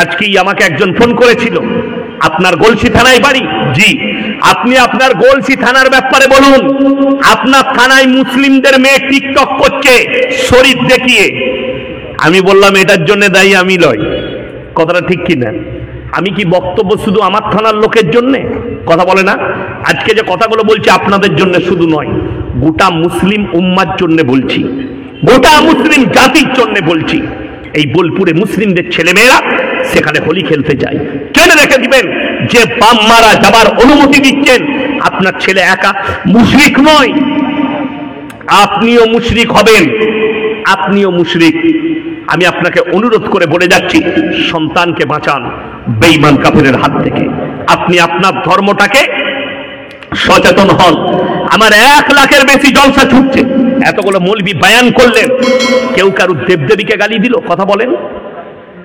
আজকেই আমাকে একজন ফোন করেছিল, আপনার গলসি থানায় বাড়ি? জি। আপনি আপনার গলসি থানার ব্যাপারে বলুন। আপনার থানায় মুসলিমদের মেয়ে টিকটক করছে শরীর দেখিয়ে। আমি বললাম এটার জন্য দায়ী আমি লয়। কথাটা ঠিক কিনা? আমি কি বক্তব্য শুধু আমার থানার লোকের জন্য? কথা বলে না। আজকে যে কথাগুলো বলছি আপনাদের জন্য শুধু নয়, গোটা মুসলিম উম্মার জন্য বলছি, গোটা মুসলিম জাতির জন্য বলছি। এই বোলপুরে মুসলিমদের ছেলেমেয়েরা সেখানে হোলি খেলতে যায়। জেনে রেখে দিবেন যে বাম মারা যাবার অনুমতি দিচ্ছেন, আপনার ছেলে একা মুশরিক নয়, আপনিও মুশরিক হবেন, আপনিও মুশরিক। আমি আপনাকে অনুরোধ করে বলে যাচ্ছি, সন্তানকে বাঁচান বেঈমান কাফেরের হাত থেকে। আপনি আপনার ধর্মটাকে সচেতন হন। আমার 1 লাখের বেশি জলসা ছুটছে, এতগুলো মৌলবি বয়ান করলেন, কেউ কারু দেবদেবীকে গালি দিল? কথা বলেন,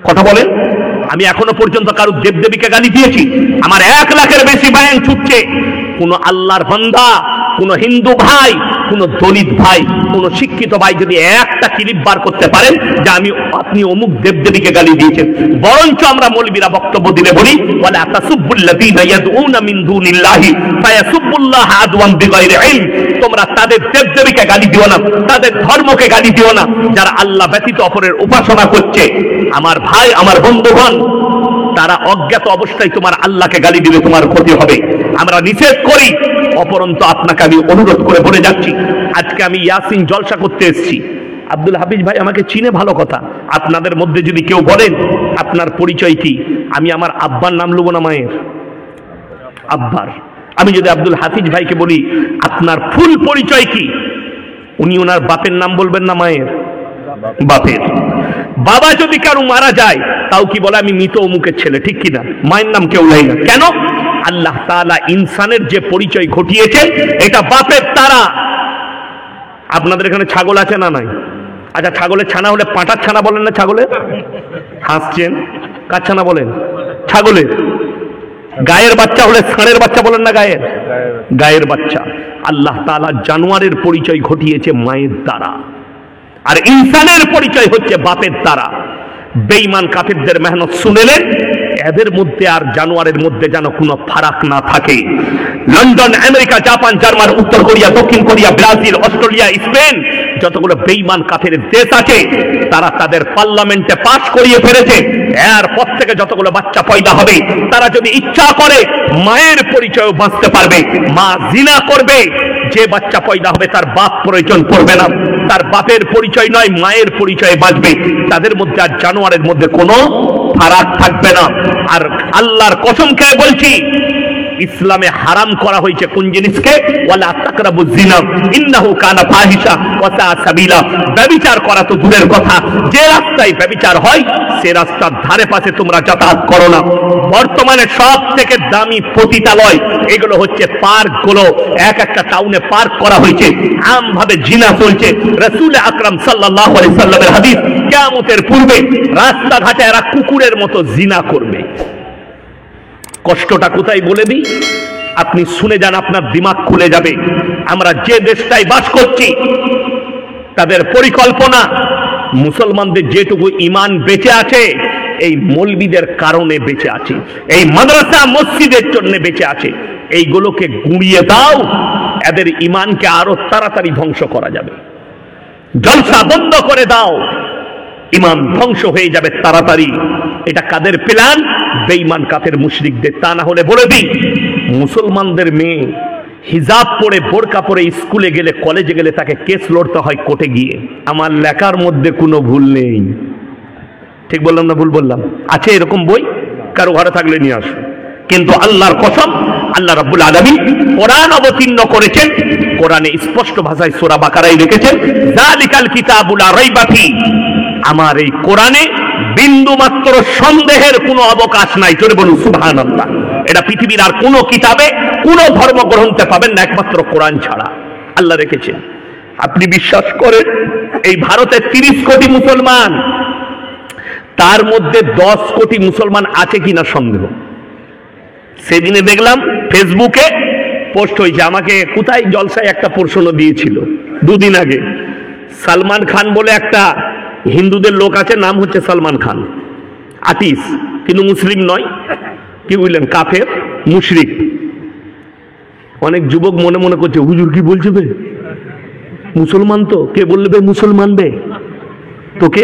কথা বলেন। আমি এখনো পর্যন্ত কারু দেবদেবীকে গালি দিয়েছি? আমার 1 লাখের বেশি বয়ান ছুটছে। কোন আল্লাহর বান্দা, কোন হিন্দু ভাই, কোন দলিত ভাই, কোন শিক্ষিত ভাই যদি একটা ক্লিপ বার করতে পারেন যে আমি আপনি অমুক দেবদেবীকে গালি দিয়েছেন, বরঞ্চ আমরা মৌলবীরা বক্তব্য দিলে বলি ওয়ালা তাসুবুল্লাযীনা ইয়াদউনা মিন দুনিল্লাহি ফায়াসুবুল্লাহ আদওয়ান বিগাইরি ইলম। তোমরা তাদের দেবদেবীকে গালি দিও না, তাদের ধর্মকে গালি দিও না যারা আল্লাহ ব্যতীত অপরের উপাসনা করছে। আমার ভাই, আমার বন্ধুগণ, তারা অজ্ঞাত অবস্থায় তোমার আল্লাহকে গালি দিলে তোমার ক্ষতি হবে। আমরা নিষেধ করি, অপরন্তু আপনাকে আমি অনুরোধ করে বলে যাচ্ছি, আজকে আমি ইয়াসিন জলসা করতে এসেছি। আব্দুল হাফিজ ভাই আমাকে চিনে, ভালো কথা। আপনাদের মধ্যে যদি কেউ বলেন আপনার পরিচয় কি, আমি আমার আব্বার নাম লুবো না মায়ের? আব্বার। আমি যদি আব্দুল হাফিজ ভাইকে বলি আপনার ফুল পরিচয় কি, উনি ওনার বাপের নাম বলবেন না মায়ের? বাপের। বাবা যদি কারো মারা যায় তাও কি বলে আমি মৃত অমুকের ছেলে, ঠিক কিনা? মায়ের নাম কেউ নেয় না। কেন? আল্লাহ তাআলা ইনসানের যে পরিচয় ঘটিয়েছে এটা বাপের তারা। আপনাদের এখানে ছাগল আছে না নাই? আচ্ছা, ছাগলের ছানা হলে পাঁটার ছানা বলেন না? ছাগলের হাসছেন, কার ছানা বলেন? ছাগলের। গায়ের বাচ্চা হলে ষাঁড়ের বাচ্চা বলেন না? গায়ের, গায়ের বাচ্চা। আল্লাহ তাআলা জানোয়ারের পরিচয় ঘটিয়েছে মায়ের দ্বারা, আর ইনসানের পরিচয় হচ্ছে বাপের দ্বারা। বেঈমান কাফিরদের মেহনত শুনেলেন, এদের মধ্যে আর জানোয়ারের মধ্যে যেন কোনো ফারাক না থাকে। লন্ডন, আমেরিকা, জাপান, জার্মান, উত্তর কোরিয়া, দক্ষিণ কোরিয়া, ব্রাজিল, অস্ট্রেলিয়া, স্পেন, যতগুলো বেঈমান কাফের দেশ আছে তারা তাদের পার্লামেন্টে পাস করিয়ে ফেলেছে, এরপর থেকে যতগুলো বাচ্চা পয়দা হবে তারা যদি ইচ্ছা করে মায়ের পরিচয় বাঁচতে পারবে। মা জিনা করবে, যে বাচ্চা পয়দা হবে তার বাপ প্রয়োজন পড়বে না, তার বাপের পরিচয় নয় মায়ের পরিচয়ে বাঁচবে। তাদের মধ্যে আর জানোয়ারের মধ্যে কোনো ফারাক থাকবে না। আর আল্লাহর কসম খেয়ে বলছি, ইসলামে হারাম করা হয়েছে কোন জিনিসকে? ওয়ালা তাকরাবুজ জিনা ইন্নাহু কানা ফাহিশা ওয়া সাআ সাবিলা। ব্যভিচার করা তো দূরের কথা, যে রাস্তায় ব্যভিচার হয় সে রাস্তার ধারে পাশে তোমরা যাতায়াত করো না। বর্তমানে সব থেকে দামি পতিতালয় এগুলো হচ্ছে পার্কগুলো। এক একটা টাউনে পার্ক করা হয়েছে, আমভাবে জিনা চলছে। রাসূল আকরাম সাল্লাল্লাহু আলাইহি সাল্লামের হাদিস, কিয়ামতের পূর্বে রাস্তাঘাটে এরা কুকুরের মতো জিনা করবে। কষ্টটা কোথায় বলে দিই, আপনি শুনে যান, আপনার দিমাগ খুলে যাবে। আমরা যে দেশটায় বাস করছি তাদের পরিকল্পনা, মুসলমানদের যেটুকু ঈমান বেঁচে আছে এই মৌলবীদের কারণে বেঁচে আছে, এই মাদ্রাসা মসজিদের জন্য বেঁচে আছে। এইগুলোকে গুঁড়িয়ে দাও, এদের ঈমানকে আরো তাড়াতাড়ি ধ্বংস করা যাবে। জলসা বন্ধ করে দাও, ঈমান ধ্বংস হয়ে যাবে তাড়াতাড়ি। এটা কাদের প্ল্যান? বেঈমান কাফের মুশরিকদের। তা না হলে বলে দিই, মুসলমানদের মেয়ে হিজাব পরে বোরকা পরে স্কুলে গেলে, কলেজে গেলে তাকে কেস লড়তে হয় কোর্টে গিয়ে। আমার লেখার মধ্যে কোনো ভুল নেই, ঠিক বললাম না ভুল বললাম? আছে এরকম বই? কারো ঘরে থাকলে নিয়ে আসো। কিন্তু আল্লাহর কসম, আল্লাহ রাব্বুল আলামিন কোরআন অবতীর্ণ করেছেন, কোরআনে স্পষ্ট ভাষায় সূরা বাকারায় লিখেছেন, যালিকাল কিতাবু লা রাইবা ফি। আমার এই কোরআনে বিন্দু মাত্র সন্দেহের কোনো অবকাশ নাই। জোরে বলুন সুবহানাল্লাহ। এটা পৃথিবীর আর কোনো কিতাবে, কোনো ধর্মগ্রন্থে পাবেন না, একমাত্র কোরআন ছাড়া আল্লাহ রেখেছেন। আপনি বিশ্বাস করেন এই ভারতে 30 কোটি মুসলমান, তার মধ্যে 10 কোটি মুসলমান আছে কিনা সন্দেহ। সেদিনে দেখলাম ফেসবুকে পোস্ট হয়েছে, আমাকে কোথায় জলসায় একটা প্রশ্ন দিয়েছিল 2 দিন আগে। সালমান খান বলে একটা হিন্দুদের লোক আছে, নাম হচ্ছে সালমান খান, আর্টিস্ট, কিন্তু মুসলিম নয়, কি বুঝলেন, কাফের মুশরিক। অনেক যুবক মনে মনে করছে হুজুর কি বলছে বে, মুসলমান তো, কে বললে বে মুসলমান বে, তোকে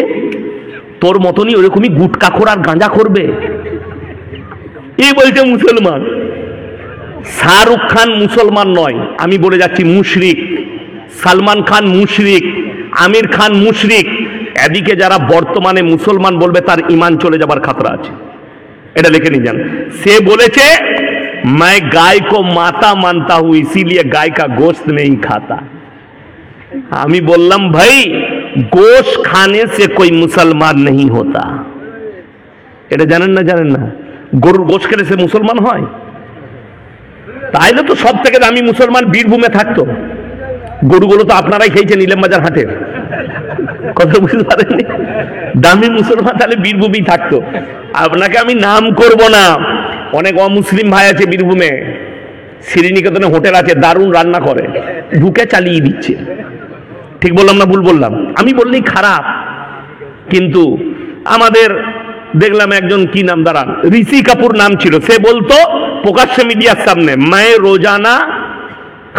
তোর মতনই ওরকমই গুটকাখোর আর গাঁজা করবে, এ বলছে মুসলমান। শাহরুখ খান মুসলমান নয়, আমি বলে যাচ্ছি মুশরিক। সালমান খান মুশরিক, আমির খান মুশরিক। এদিকে যারা বর্তমানে মুসলমান বলবে তার ঈমান চলে যাবার খাতরা আছে, এটা লিখে নিয়ে যান। সে বলেছে मैं गाय को माता मानता हूं इसीलिए गाय का गोश्त नहीं खाता। আমি বললাম ভাই গোশ খানে সে कोई মুসলমান नहीं होता। এটা জানেন না? জানেন না? গরুর গোশ খেলে সে মুসলমান হয়? তাইলে তো সব থেকে দামি মুসলমান বীরভূমে থাকতো। গরুগুলো তো আপনারাই খেয়েছেন ইলেমবাজার হাটে, কথা বুঝতে পারেননি? দামি মুসলমান তাহলে বীরভূমেই থাকতো। আপনাকে আমি নাম করব না, অনেক অমুসলিম ভাই আছে বীরভূমে, শ্রীনিকেতনে হোটেল আছে, দারুণ রান্না করে, ঢুকে চালিয়ে দিচ্ছে। ঠিক বললাম না ভুল বললাম? আমি বললেই খারাপ। কিন্তু আমাদের দেখলাম একজন, কি নাম, দাঁড়ান, ঋষি কাপুর নাম ছিল, সে বলতো প্রকাশ্যে মিডিয়ার সামনে, मैं रोजाना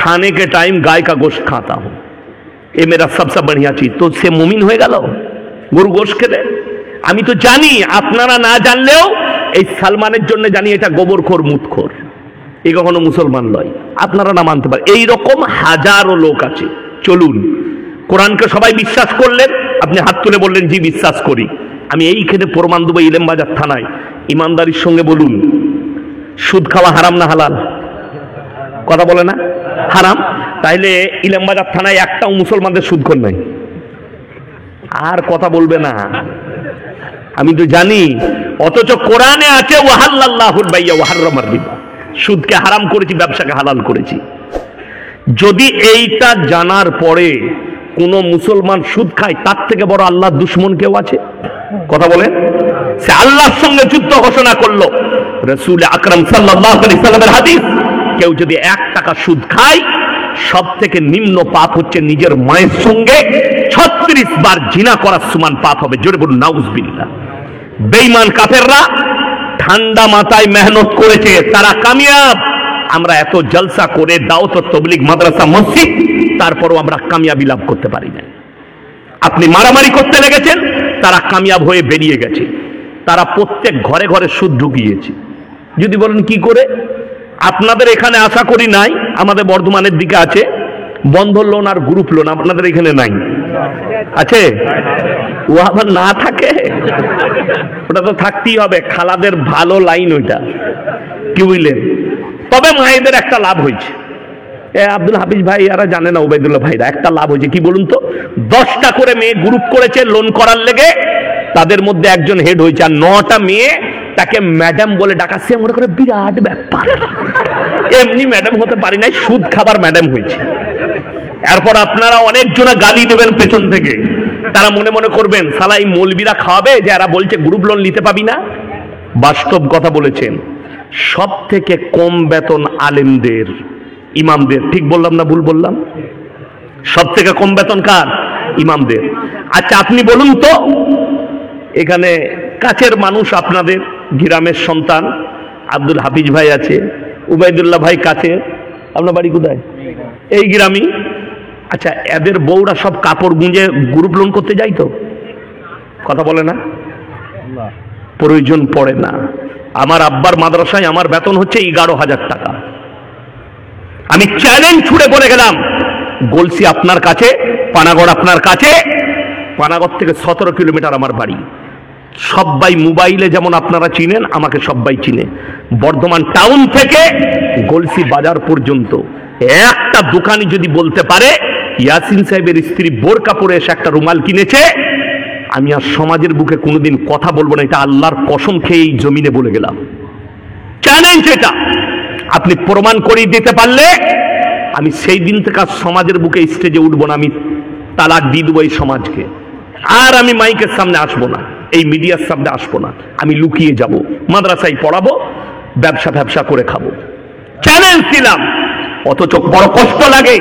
खाने के टाइम गाय का गोश्त खाता हूं, ये मेरा सबसे बढ़िया चीज। तो সে মুমিন হয়ে গেল গরু গোশ্ত খেলে? আমি তো জানি, আপনারা না জানলেও এই সালমানের জন্য জানি এটা গোবরখোর মুতখোর, এই কখনো মুসলমান নয়। আপনারা না মানতে পারেন, এইরকম হাজারো লোক আছে। চলুন, কোরআনকে সবাই বিশ্বাস করলেন, আপনি হাত তুলে বললেন জি বিশ্বাস করি। আমি এইখানে প্রমাণ দেবো ইলেমবাজার থানায়, ইমানদারির সঙ্গে বলুন, সুদ খাওয়া হারাম না হালাল? কথা বলে না হারাম? তাইলে ইলেমবাজার থানায় একটাও মুসলমানদের সুদখোর নাই, আর কথা বলবে না। আমি তো জানি, অথচ কোরআনে আছে ওয়াহাল্লাল্লাহুল বাইয়া ওয়া হাররামার রিবা, সুদকে হারাম করেছি, ব্যবসাকে হালাল করেছি। যদি এইটা জানার পরে কোন মুসলমান সুদ খায়, তার থেকে বড় আল্লাহর দুশমন কেউ আছে? কথা বলেন। সে আল্লাহর সঙ্গে যুদ্ধ ঘোষণা করলো। রাসূল আকরাম সাল্লাল্লাহু আলাইহি সাল্লামের হাদিস, কেউ যদি 1 টাকা সুদ খায়, সব থেকে নিম্ন পাপ হচ্ছে নিজের মায়ের সঙ্গে 36 বার জিনা করার সমান পাপ হবে। জোরে বলুন নাউজুবিল্লাহ। বেঈমান কাফেররা ঠান্ডা মাথায় মেহনত করেছে, তারা কামিয়াব। আমরা এত জলসা করে, দাওয়াত ও তাবলীগ, মাদ্রাসা, মসজিদ, তারপরও আমরা কামিয়াবি লাভ করতে পারি না। আপনি মারামারি করতে লেগেছেন, তারা কামিয়াব হয়ে বেরিয়ে গেছে। তারা প্রত্যেক ঘরে ঘরে সুদ ঢুকিয়েছে। যদি বলেন কি করে, আপনাদের এখানে আশা করি নাই, আমাদের বর্ধমানের দিকে আছে বন্ধন লোন আর গ্রুপ লোন, আপনাদের এখানে নাই? আছে? ও আবার না থাকে, ওটা তো থাকতেই হবে, খালাদের ভালো লাইন ওইটা, কি বুঝলেন? তবে মায়েদের একটা লাভ হয়েছে, আব্দুল হাফিজ ভাই এরা জানে না, ওবায়দুল্লাহ ভাইরা, একটা লাভ হয়েছে। কি বলুন তো? 10টা করে মেয়ে গ্রুপ করেছে লোন করার লেগে, তাদের মধ্যে একজন হেড হয়েছে, আর 9টা মেয়ে তাকে ম্যাডাম বলে ডাকাচ্ছে। মনে করে বিরাট ব্যাপার, এমনি ম্যাডাম হতে পারি নাই, সুদ খাবার ম্যাডাম হয়েছে। এরপর আপনারা অনেকজনা গালি দেবেন পেছন থেকে, তারা মনে মনে করবেন শালা এই মৌলবীরা খাওয়াবে যে এরা বলছে গ্রুপ লোন নিতে পাবি না। বাস্তব কথা বলেছেন, সব থেকে কম বেতন আলেমদের, ইমামদের। ঠিক বললাম না ভুল বললাম? সব থেকে কম বেতন কার? ইমামদের। আচ্ছা আপনি বলুন তো, এখানে কাছের মানুষ আপনাদের, গ্রামের সন্তান, আব্দুল হাফিজ ভাই আছে, উবাইদুল্লাহ ভাই কাছে, আপনার বাড়ি কোথায়? এই গ্রামই। আচ্ছা এদের বউরা সব কাপড় গুঁজে গ্রুপ লোন করতে যাই তো? কথা বলে না? প্রয়োজন পড়ে না। আমার আব্বার মাদ্রাসায় আমার বেতন হচ্ছে 11,000 টাকা। আমি চ্যালেঞ্জ ছুড়ে বলে গেলাম, গলসি আপনার কাছে, পানাগড় আপনার কাছে, পানাগড় থেকে 17 কিলোমিটার আমার বাড়ি। সবাই মোবাইলে যেমন আপনারা চিনেন, আমাকে সবাই চিনে। বর্ধমান টাউন থেকে গলসি বাজার পর্যন্ত একটা দোকানি যদি বলতে পারে ইয়াসিন সাহেবের স্ত্রী বোরকা পরে এসে একটা রুমাল কিনেছে, আমি আর সমাজের বুকে কোনোদিন কথা বলবো না। এটা আল্লাহর কসম খেয়ে এই জমিনে বলে গেলাম, চ্যালেঞ্জ এটা। আপনি প্রমাণ করিয়ে দিতে পারলে আমি সেই দিন থেকে সমাজের বুকে স্টেজে উঠবো না, আমি তালাক দিয়ে দেবো এই সমাজকে। আর আমি মাইকের সামনে আসবো না, এই মিডিয়ার সামনে আসবো না, আমি লুকিয়ে যাব, মাদ্রাসায় পড়াবো, ব্যবসা করে খাবো। চ্যালেঞ্জ দিলাম। অথচ বড় কষ্ট লাগে,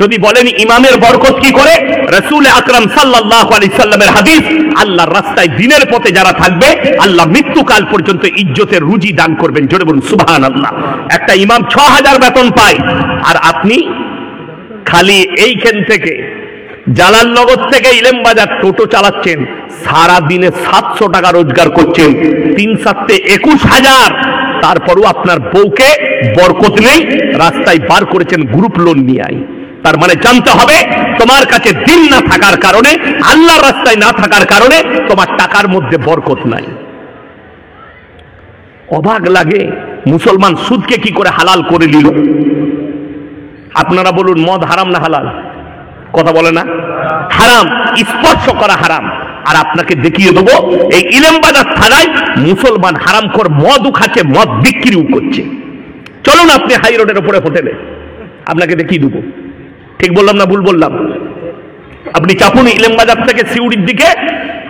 যদি বলেন ইমামের বরকত কি করে, রাসূল আকরাম সাল্লাল্লাহু আলাইহি সাল্লামের হাদিস, আল্লাহর রাস্তায় দিনের পথে যারা থাকবে আল্লাহ মৃত্যুকাল পর্যন্ত ইজ্জতের রুজি দান করবেন। জোরে বলুন সুবহানাল্লাহ। একটা ইমাম 6000 বেতন পায়, আর আপনি খালি এইখান থেকে জালালনগর থেকে ইলেমবাজার টোটো চালাচ্ছেন, সারা দিনে 700 টাকা রোজগার করছেন, 3 7 21,000। তারপরও আপনার বউকে বরকত নেই, রাস্তায় বার করেছেন গ্রুপ লোন নিয়ে আই। তার মানে জানতে হবে তোমার কাছে দিন না থাকার কারণে, আল্লাহর রাস্তায় না থাকার কারণে তোমার টাকার মধ্যে বরকত নাই। অবাক লাগে মুসলমান সুদকে কি করে হালাল করে নিল। আপনারা বলুন মদ হারাম না হালাল? কথা বলে না? হারাম, স্পর্শ করা হারাম। আর আপনাকে দেখিয়ে দেবো এই ইলেমবাজার থানায় মুসলমান হারামখোর মদও খাচ্ছে, মদ বিক্রিও করছে। চলুন আপনি হাই রোডের উপরে হোটেলে, আপনাকে দেখিয়ে দেবো। ঠিক বললাম না ভুল বললাম? আপনি চাপুন ইলেমবাজার থেকে সিউড়ির দিকে,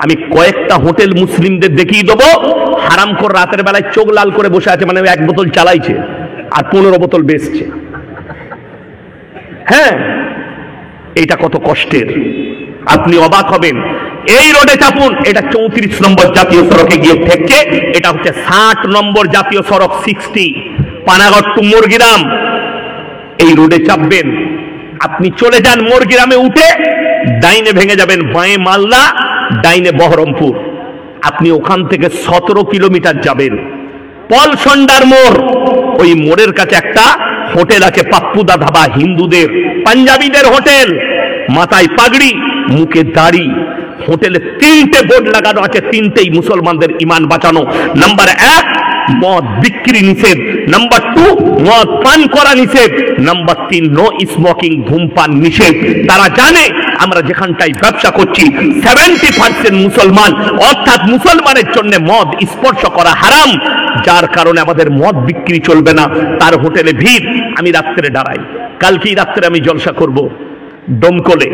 আমি কয়েকটা হোটেল মুসলিমদের দেখিয়ে দেবো হারামখোর রাতের বেলায় চোখ লাল করে বসে আছে, মানে 1 বোতল চালাইছে আর 15 বোতল বেচছে। হ্যাঁ, এটা কত কষ্টের, আপনি অবাক হবেন। এই রোডে চাপুন, এটা 34 নম্বর জাতীয় সড়কে গিয়ে ঠেকছে, এটা হচ্ছে 60 নম্বর জাতীয় সড়ক 60, পানাগড় টু মুরগিরাম। এই রোডে চাপবেন, আপনি চলে যান মুরগিরামে উঠে ডাইনে ভেঙে যাবেন, বাঁয়ে মালদা, ডাইনে বহরমপুর। আপনি ওখান থেকে 17 কিলোমিটার যাবেন, পলসন্ডার মোড়। ওই মোড়ের কাছে একটা হোটেল আছে, পাপ্পুদা ধাবা, হিন্দুদের পাঞ্জাবিদের হোটেল, মাথায় পাগড়ি, মুখে দাড়ি। হোটেলে 3টে বোর্ড লাগানো আছে, 3টেই মুসলমানদের ইমান বাঁচানো। নাম্বার 1 মদ বিক্রি নিষেধ, নাম্বার 2 মদ পান করা নিষেধ, নাম্বার 3 নো স্মোকিং, ধূমপান নিষেধ। তারা জানে আমরা যেখানটাই ব্যবসা করছি 70% মুসলমান, অর্থাৎ মুসলমানের জন্য মদ স্পর্শ করা হারাম, যার কারণে আমাদের মদ বিক্রি চলবে না। তার হোটেলে ভিড়। আমি রাত্রে দাঁড়াই, কালকেই রাত্রে আমি জলসা করব দমকলে,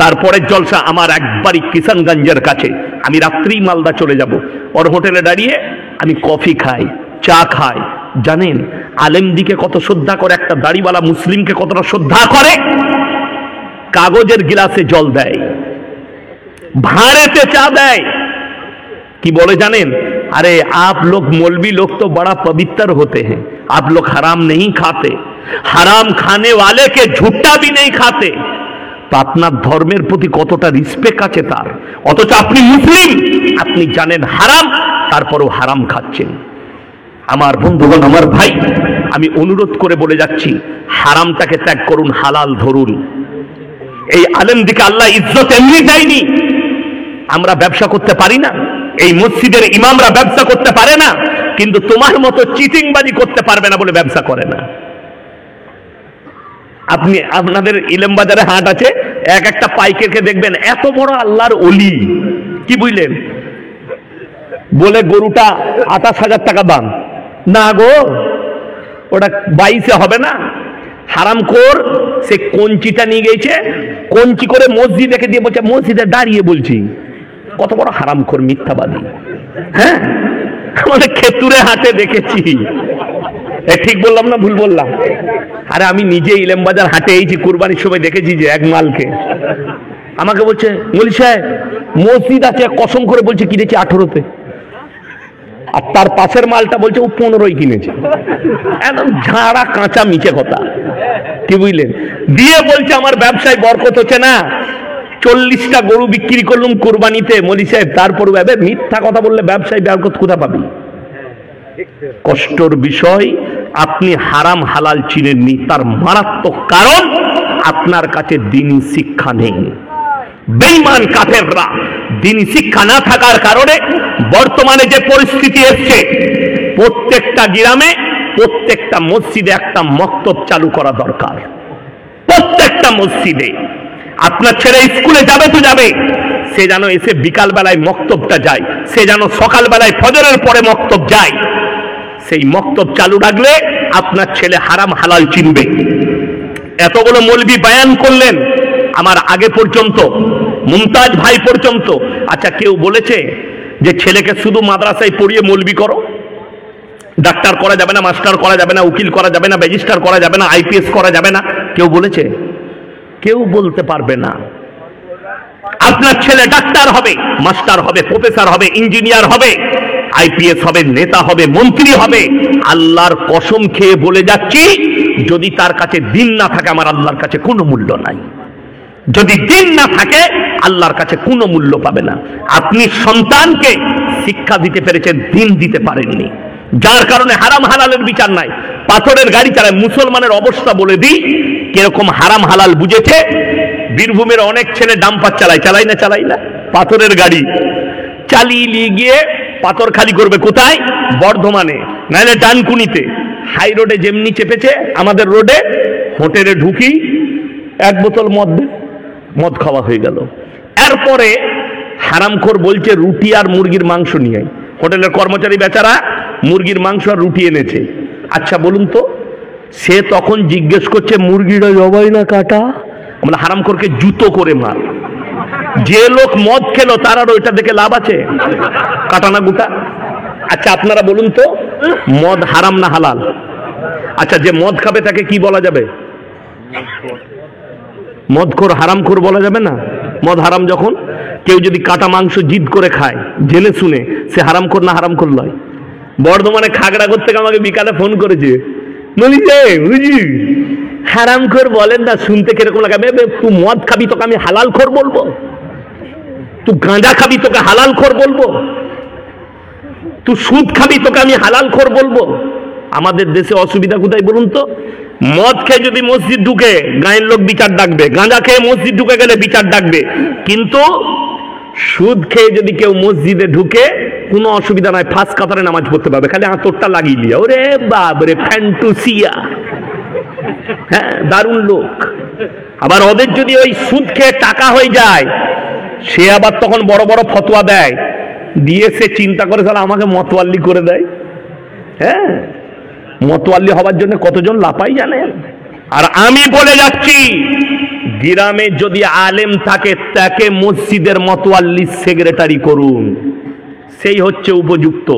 তারপরের জলসা আমার একবারই কিষানগঞ্জের কাছে। আমি রাত্রেই মালদা চলে যাব, ওর হোটেলে দাঁড়িয়ে আমি কফি খাই, চা খাই। জানেন আলেমদিকে কত শ্রদ্ধা করে, একটা দাড়িওয়ালা মুসলিমকে কতটা শ্রদ্ধা করে। কাগজের গিলাসে জল দেয়, ভাঁড়েতে চা দেয়। কি বলে জানেন? अरे आप लोग मौलवी लोग तो बड़ा पवित्र होते हैं, आप लोग हराम नहीं खाते, हराम खाने वाले के झूठा भी नहीं खाते। তো আপনার ধর্মের প্রতি কতটা রিসপেক্ট আছে তার, অথচ আপনি মুসলিম, আপনি জানেন হারাম, তারপরও হারাম খাচ্ছেন। আমার বন্ধুগণ, আমার ভাই, আমি অনুরোধ করে বলে যাচ্ছি, হারামটাকে ত্যাগ করুন, হালাল ধরুন। এই আলেমদিকে আল্লাহ ইজ্জত এমনি দেয়নি। আমরা ব্যবসা করতে পারি না, এই মসজিদের ইমামরা ব্যবসা করতে পারে না, কিন্তু তোমার মতো চিটিংবাজি করতে পারবে না বলে ব্যবসা করে না। আপনি আপনাদের ইলেমবাজারে হাট আছে, এক একটা পাইকারকে দেখবেন এত বড় আল্লাহর ওলি, কি বুঝলেন, বলে গরুটা 28,000 টাকা দাম। না গো, ওটা 22-এ হবে না। হারামখোর সে কঞ্চিটা নিয়ে গেছে, কঞ্চি করে মসজিদ রেখে দিয়ে বলছে মসজিদে দাঁড়িয়ে বলছি। কত বড় হারামখোর, মিথ্যাবাদী। হ্যাঁ, আমাদের খেতুরে হাটে দেখেছি। ঠিক বললাম না ভুল বললাম? আরে আমি নিজে ইলেমবাজার হাটে এইছি, কুরবানির সময় দেখেছি যে এক মালকে আমাকে বলছে মৌলী সাহেব মসজিদ আছে, কসম করে বলছে কিনেছি 18-তে, আর তার পাশের মালটা বলছে ও 15-ই কিনেছে। একদম ঝাড়া কাঁচা মিছে কথা, কি বুঝলেন? দিয়ে বলছে আমার ব্যবসায় বরকত হচ্ছে না, 40টা গরু বিক্রি করলাম কুরবানিতে। মৌলী সাহেব তারপর মিথ্যা কথা বললে ব্যবসায় বরকত কোথা পাবি? কষ্টর বিষয়, আপনি হারাম হালাল চিনেননি, তার মারাত্মক কারণ আপনার কাছে দ্বীনি শিক্ষা নেই। বেঈমান কাফেররা দ্বীনি শিক্ষা না থাকার কারণে বর্তমানে যে পরিস্থিতি এসছে, প্রত্যেকটা গ্রামে প্রত্যেকটা মসজিদে একটা মক্তব চালু করা দরকার। প্রত্যেকটা মসজিদে আপনার ছেলে স্কুলে যাবে তো যাবে, সে যেন এসে বিকাল বেলায় মক্তবটা যায়, সে যেন সকাল বেলায় ফজরের পরে মক্তব যায়। সেই মক্তব চালু রাখলে আপনার ছেলে হারাম হালাল চিনবে। এতগুলো মৌলবি বয়ান করলেন, আমার আগে পর্যন্ত মুমতাজ ভাই পর্যন্ত। আচ্ছা, কেউ বলেছে যে ছেলেকে শুধু মাদ্রাসায় পড়িয়ে মৌলবি করো, ডাক্তার করা যাবে না, মাস্টার করা যাবে না, উকিল করা যাবে না, রেজিস্ট্রার করা যাবে না, আইপিএস করা যাবে না? কেউ বলেছে? কেউ বলতে পারবে না। আপনার ছেলে ডাক্তার হবে, মাস্টার হবে, প্রফেসর হবে, ইঞ্জিনিয়ার হবে, আইপিএস হবে, নেতা হবে, মন্ত্রী হবে। আল্লাহর কসম খেয়ে বলে যাচ্ছি, যদি তার কাছে দিন না থাকে আমার আল্লাহর কাছে কোনো মূল্য নাই। যদি দিন না থাকে আল্লাহর কাছে কোনো মূল্য পাবে না। আপনি সন্তানকে শিক্ষা দিতে পেরেছেন, দিন দিতে পারেননি, যার কারণে হারাম হালালের বিচার নাই। পাথরের গাড়ি চালায়। মুসলমানের অবস্থা বলে দিই কিরকম হারাম হালাল বুঝেছে। বীরভূমের অনেক ছেলে ডাম্পার চালাই না পাথরের গাড়ি চালিয়ে নিয়ে গিয়ে পাথর খালি করবে কোথায়? বর্ধমানে, নাইলে ডানকুনিতে। হাই রোডে যেমনি চেপেছে আমাদের রোডে, হোটেলে ঢুকি এক বোতল মদ খাওয়া হয়ে গেল। এরপরে হারামখোর বলছে রুটি আর মুরগির মাংস নিয়ে। হোটেলের কর্মচারী বেচারা মুরগির মাংস আর রুটি এনেছে। আচ্ছা বলুন তো, সে তখন জিজ্ঞেস করছে মুরগিটা জবাই না কাটা? মানে হারামখোরকে জুতো করে মার। যে লোক মদ খেলো তার আর ওইটা দেখে লাভ আছে? কাটা না গুটা? আচ্ছা আপনারা বলুন তো, মদ হারাম না হালাল? আচ্ছা যে মদ খাবে তাকে কি বলা যাবে? মদখোর, হারামখোর বলা যাবে না? মদ হারাম যখন। কেউ যদি কাটা মাংস জিদ করে খায় জেনে শুনে, সে হারামখোর না হারামখোর নয়? বর্ধমানে খাগড়াগড় থেকে আমাকে বিকালে ফোন করেছে, বুঝি হারামখোর বলেন না, শুনতে কিরকম লাগে। তুই মদ খাবি তোকে আমি হালাল খোর বলবো? তুই গাঁজা খাবি তোকে হালাল খোর বলবো? তুই সুদ খাবি তোকে আমি হালাল খোর বলবো? আমাদের দেশে অসুবিধা কোথায় বলুন তো? মদ খেয়ে যদি মসজিদ ঢুকে গায়ের লোক বিচার ডাকবে, গাঁজা খেয়ে মসজিদ ঢুকে গেলে বিচার ডাকবে, কিন্তু সুদ খেয়ে যদি কেউ মসজিদে ঢুকে কোনো অসুবিধা নাই, ফাঁস কাতারে নামাজ পড়তে পারবে, খালি আঁতরটা লাগিয়ে লিয়া। ওরে বাবরে ফ্যান্টুসিয়া, হ্যাঁ দারুণ লোক। আবার ওদের যদি ওই সুদ খেয়ে টাকা হয়ে যায়, সে আবার তখন বড় বড় ফতোয়া দেয়, দিয়ে সে চিন্তা করে তাহলে আমাকে মতওয়াল্লি করে দেয়। হ্যাঁ, মতওয়াল্লি হবার জন্য কতজন লাপাই জানেন। আর আমি বলে যাচ্ছি, গ্রামে যদি আলেম থাকে তাকে মসজিদের মতওয়াল্লি সেক্রেটারি করুন, সেই হচ্ছে উপযুক্ত।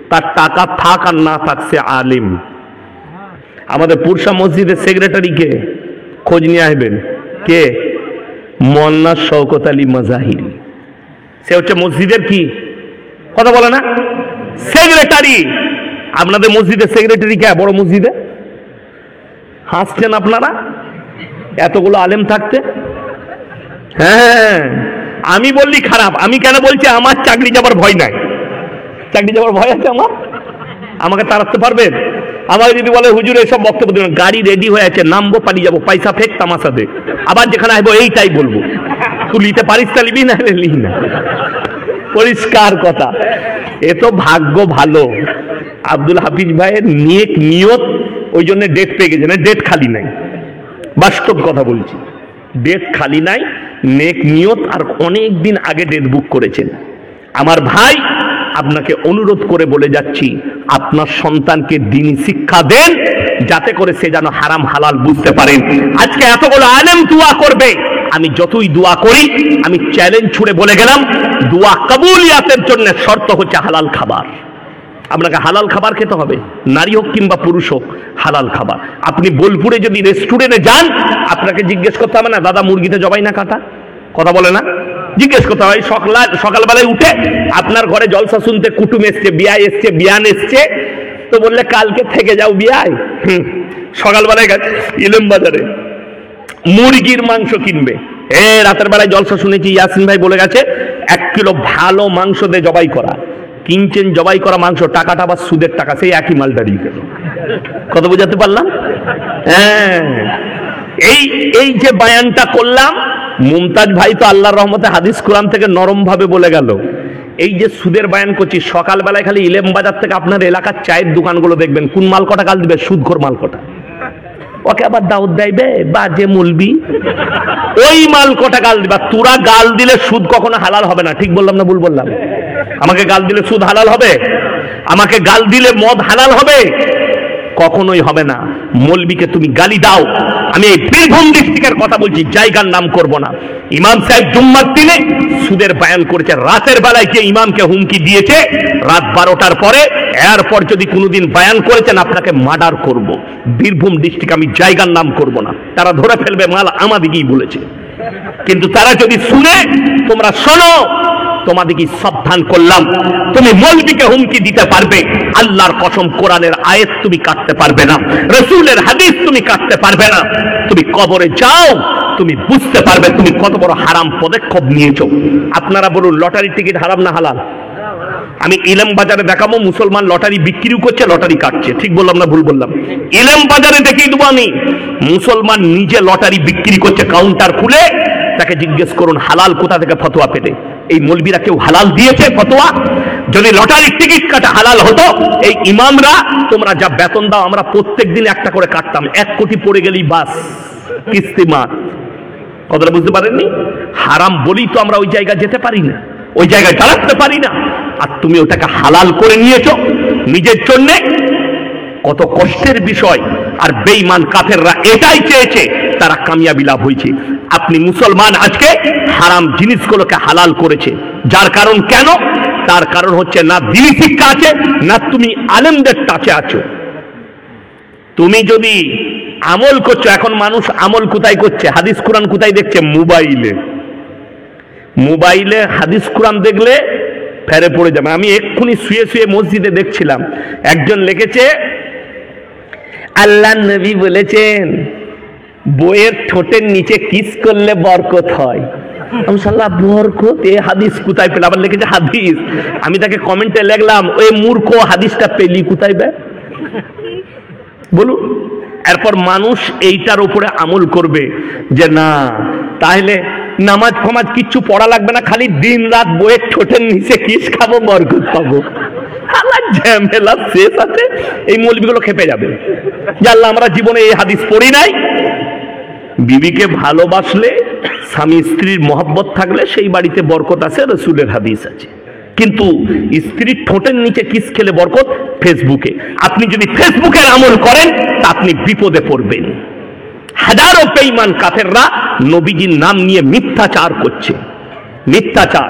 তার টাকা থাক আর না থাক, সে আলেম। আমাদের পুরসা মসজিদের সেক্রেটারি কে? খোঁজ নিয়ে আসবেন। কে? মোল্লা শওকত আলী মাজাহিরি। সে হচ্ছে মসজিদের কি কথা বলে না, সেক্রেটারি। আপনাদের মসজিদের সেক্রেটারি কে? বড় মসজিদে হাসছেন আপনারা এতগুলো আলেম থাকতে। হ্যাঁ, আমি বললি খারাপ। আমি কেন বলছি? আমার চাকরি যাবার ভয় নাই। চাকরি যাবার ভয় আছে আমার? আমাকে তাড়াতে পারবেন? আমাকে যদি বলে হুজুর এসব বক্তব্য দেবেন, গাড়ি রেডি হয়ে আছে, নামবো, পালিয়ে যাবো, পয়সা ফেক তামাশা দে, আবার যেখানে আসবো এইটাই বলবো। তুই নিতে পারিস তা নিবি, না লি না। পরিষ্কার কথা। এ তো ভাগ্য ভালো, আব্দুল হাফিজ ভাইয়ের নেক নিয়ত, ওই জন্য ডেট পেয়ে গেছে। না, ডেট খালি নাই, বাস্তব কথা বলছি, ডেট খালি নাই, নেক নিয়ত। আর অনেক দিন আগে ডেট বুক করেছেন। আমার ভাই, আপনাকে অনুরোধ করে বলে যাচ্ছি, আপনার সন্তানকে দ্বীনি শিক্ষা দেন, যাতে করে সে যেন হারাম হালাল বুঝতে পারেন। আজকে এতগুলো আলেম দোয়া করবে, আমি যতই দোয়া করি, আমি চ্যালেঞ্জ ছুড়ে বলে গেলাম, দোয়া কবুলিয়াতের জন্য শর্ত হচ্ছে হালাল খাবার। আপনাকে হালাল খাবার খেতে হবে, নারী হোক কিংবা পুরুষ হোক, হালাল খাবার। আপনি বোলপুরে যদি রেস্টুরেন্টে যান, আপনাকে জিজ্ঞেস করতে হবে না দাদা মুরগিতে জবাই না কাটা? কথা বলে না? জিজ্ঞেস করতে হবে। সকালবেলায় উঠে আপনার ঘরে জলসা শুনতে কুটুম এসছে, বিয়ায় এসছে, বিয়ান এসছে, তো বললে কালকে থেকে যাও বিয়ায়। সকালবেলায় গেছে ইলেম বাজারে মুরগির মাংস কিনবে। রাতের বেলায় জলসা শুনেছি ইয়াসিন ভাই বলে গেছে 1 কিলো ভালো মাংস দিয়ে জবাই করা। কিনছেন জবাই করা মাংস, টাকাটা আবার সুদের টাকা, সেই একই মাল দাঁড়িয়ে গেল। কত বোঝাতে পারলাম? হ্যাঁ, এই যে বয়ানটা করলাম, মুমতাজ ভাই তো আল্লাহর রহমতে হাদিস কোরআন থেকে নরম ভাবে বলে গেল। এই যে সুদের বয়ান করছি, সকালবেলায় খালি ইলেম বাজার থেকে আপনার এলাকার চায়ের দোকানগুলো দেখবেন, কোন মাল কটা গাল দিবে? সুদখোর মাল কটা। ওকে আবার দাউদ দেবে বাজে মুলবি, ওই মাল কটা গাল দিবা। তোরা গাল দিলে সুদ কখনো হালাল হবে না। ঠিক বললাম না ভুল বললাম? আমাকে গাল দিলে সুদ হালাল হবে? আমাকে গাল দিলে মদ হালাল হবে? কখনোই হবে না। মৌলবীকে তুমি গালি দাও, আমি এই বীরভূম ডিস্ট্রিক্টের কথা বলছি, জায়গার নাম করব না। ইমাম সাহেব জুম্মার দিনে সুদের বয়ান করেছে, রাতের বেলায় যে ইমামকে হুমকি দিয়েছে রাত 12টার পরে, এরপর যদি কোনোদিন বয়ান করেছেন আপনাকে মার্ডার করব। বীরভূম ডিস্ট্রিক্ট, আমি জায়গার নাম করব না, তারা ধরে ফেলবে মাল আমাদিকেই বলেছে। কিন্তু তারা যদি শুনে, তোমরা শোনো, তোমাদেরকে সাবধান করলাম, তুমি মৌলবীকে হুমকি দিতে পারবে, আল্লাহর কসম কোরআনের আয়াত তুমি কাটতে পারবে না, রাসূলের হাদিস তুমি কাটতে পারবে না। তুমি কবরে যাও, তুমি বুঝতে পারবে তুমি কত বড় হারাম পদক্ষেপ নিয়েছো। আপনারা বলুন, লটারি টিকিট হারাম না হালাল? আমি ইলম বাজারে দেখাবো, মুসলমান লটারি বিক্রিও করছে, লটারি কাটছে। ঠিক বললাম না ভুল বললাম? ইলম বাজারে দেখিয়ে দেবো আমি, মুসলমান নিজে লটারি বিক্রি করছে কাউন্টার খুলে। তাকে জিজ্ঞেস করুন হালাল কোথা থেকে ফতোয়া পেতে। এই মৌলবীরা কেউ হালাল দিয়েছে ফতোয়া? যদি লটারির টিকিট কাটা হালাল হতো, এই ইমামরা তোমরা যা বেতন দাও আমরা প্রত্যেক দিন একটা করে কাটতাম, 1 কোটি পড়ে গেলেই বাস কিস্তি মার। কথাটা বুঝতে পারেননি? হারাম বলি তো আমরা ওই জায়গায় যেতে পারি না, ওই জায়গায় চালাতে পারি না। আর তুমি ওটাকে হালাল করে নিয়েছো নিজের জন্য, কত কষ্টের বিষয়। আর বেঈমান কাফেররা এটাই চেয়েছে, তারা কামিয়াবি লাভ হয়েছে। আপনি মুসলমান আজকে হারাম জিনিসগুলোকে হালাল করেছে, যার কারণ কেন? তার কারণ হচ্ছে না দিনী শিক্ষা আছে, না তুমি আলেমদের টাচে আছো। তুমি যদি আমল করছো, এখন মানুষ আমল কোথায় করছে? হাদিস কোরআন কোথায় দেখছে? মোবাইলে। মোবাইলে হাদিস কোরআন দেখলে ফেরে পড়ে যাবে। আমি এক্ষুনি শুয়ে শুয়ে মসজিদে দেখছিলাম, একজন লিখেছে আল্লাহ নবী বলেছেন বইয়ের ঠোঁটের নিচে কিস করলে বরকত হয়। আমি সাল্লাহ বরকত, এ হাদিস কোথায় পেলে? আবার লিখেছে হাদিস। আমি তাকে কমেন্টে লিখলাম, ওই মূর্খ, হাদিসটা পেলি কোথায় বে? বলুন। এরপর মানুষ এইটার উপরে আমল করবে যে না, তাহলে নামাজ ফামাজ কিচ্ছু পড়া লাগবে না, খালি দিন রাত বইয়ের ঠোঁটের নিচে কিস খাবো, বরকত পাবো। ঝামেলা শেষ আছে। এই মৌলবীগুলো খেপে যাবে যে আল্লাহ আমরা জীবনে এই হাদিস পড়ি নাই। বিবিকে ভালোবাসলে, স্বামী স্ত্রীর মহব্বত থাকলে সেই বাড়িতে বরকত আছে, রাসূলের হাদিস আছে। কিন্তু স্ত্রীর ঠোঁটের নিচে কিস খেলে বরকত ফেসবুকে। আপনি যদি ফেসবুকের আমল করেন তা আপনি বিপদে পড়বেন। হাজারো বেঈমান কাফেররা নবীজির নাম নিয়ে মিথ্যাচার করছে। মিথ্যাচার,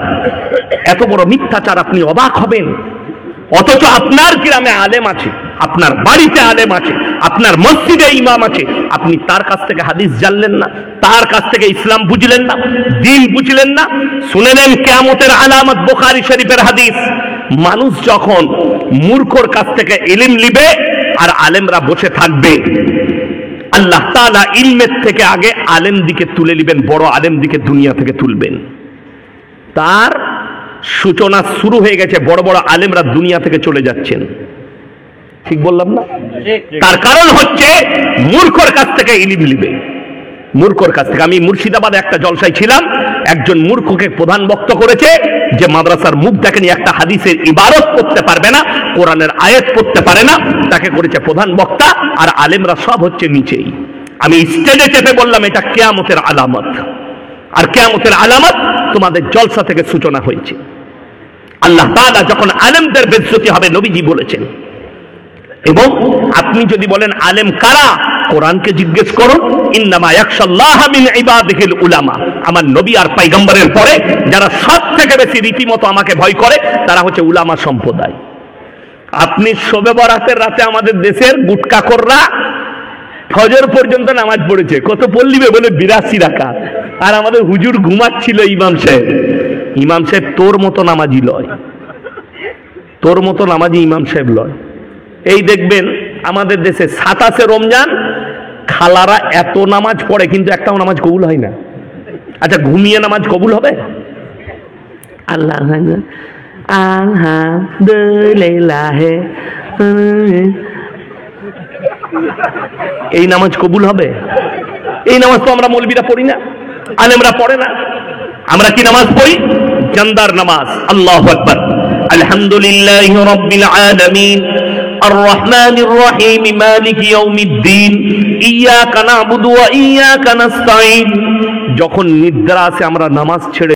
এত বড় মিথ্যাচার, আপনি অবাক হবেন। অথচ আপনার গ্রামে আলেম আছে, আপনার বাড়িতে আলেম আছে, আপনার মসজিদে ইমাম আছে, আপনি তার কাছ থেকে হাদিস জানলেন না, তার কাছ থেকে ইসলাম বুঝলেন না, দ্বীন বুঝলেন না। শুনে নেন কিয়ামতের আলামত, বুখারী শরীফের হাদিস। মানুষ যখন মূর্খর কাছ থেকে ইলম নিবে আর আলেমরা বসে থাকবে, আল্লাহ তাআলা ইলমের থেকে আগে আলেম দিকে তুলে নেবেন, বড় আলেম দিকে দুনিয়া থেকে তুলবেন। তার সূচনা শুরু হয়ে গেছে, বড় বড় আলেমরা দুনিয়া থেকে চলে যাচ্ছেন। ঠিক বললাম না? তার কারণ হচ্ছে মূর্খর কাছ থেকে ইলম নিবে, মূর্খর কাছ থেকে। আমি মুর্শিদাবাদে একটা জলসায় ছিলাম, একজন মূর্খকে প্রধান বক্তা করেছে যে মাদ্রাসার মুখ দেখেনি, একটা হাদিসের ইবারত পড়তে পারবে না, কোরআনের আয়াত পড়তে পারে না, তাকে করেছে প্রধান বক্তা, আর আলেমরা সব হচ্ছে নিচেই। আমি স্টেজে চেপে বললাম এটা কিয়ামতের আলামত, আর কিয়ামতের আলামত তোমাদের জলসা থেকে সূচনা হয়েছে। আল্লাহ তাআলা যখন আলেমদের বেইজ্জতি হবে নবীজি বলেছেন। এবং আপনি যদি বলেন আলেম কারা, কোরআনকে জিজ্ঞেস করুন, ইন্নামা ইয়াখশাল্লাহ মিন ইবাদিহিল উলামা। আমার নবী আর পয়গম্বরের পরে যারা সব থেকে বেশি রীতিমতো আমাকে ভয় করে তারা হচ্ছে উলামা সম্প্রদায়। আপনি শবে বরাতের রাতে আমাদের দেশের গুটকাখোররা ফজর পর্যন্ত নামাজ পড়েছে, কত পড়লিবে বলে 82 রাকাত, আর আমাদের হুজুর ঘুমাচ্ছিল ইমাম সাহেব। ইমাম সাহেব তোর মতো নামাজি লয়, তোর মতো নামাজি ইমাম সাহেব লয়। এই দেখবেন আমাদের দেশে 27 রমজান খালারা এত নামাজ পড়ে কিন্তু একটাও নামাজ কবুল হয় না। আচ্ছা ঘুমিয়ে নামাজ কবুল হবে? আল্লাহ আলহামদুলিল্লাহ, এই নামাজ কবুল হবে? এই নামাজ তো আমরা মৌলবীরা পড়ি না, আলেমরা পড়ে না। আমরা কি নামাজ পড়ি? জান্দার নামাজ। আল্লাহু আকবার। আলহামদুলিল্লাহি রাব্বিল আলামিন, আর রহমানির রহিম, মালিকি ইয়াউমিদ্দিন, ইয়্যাকা না'বুদু ওয়া ইয়্যাকা নাস্তাঈন। যখন নিদ্রা আসে আমরা নামাজ ছেড়ে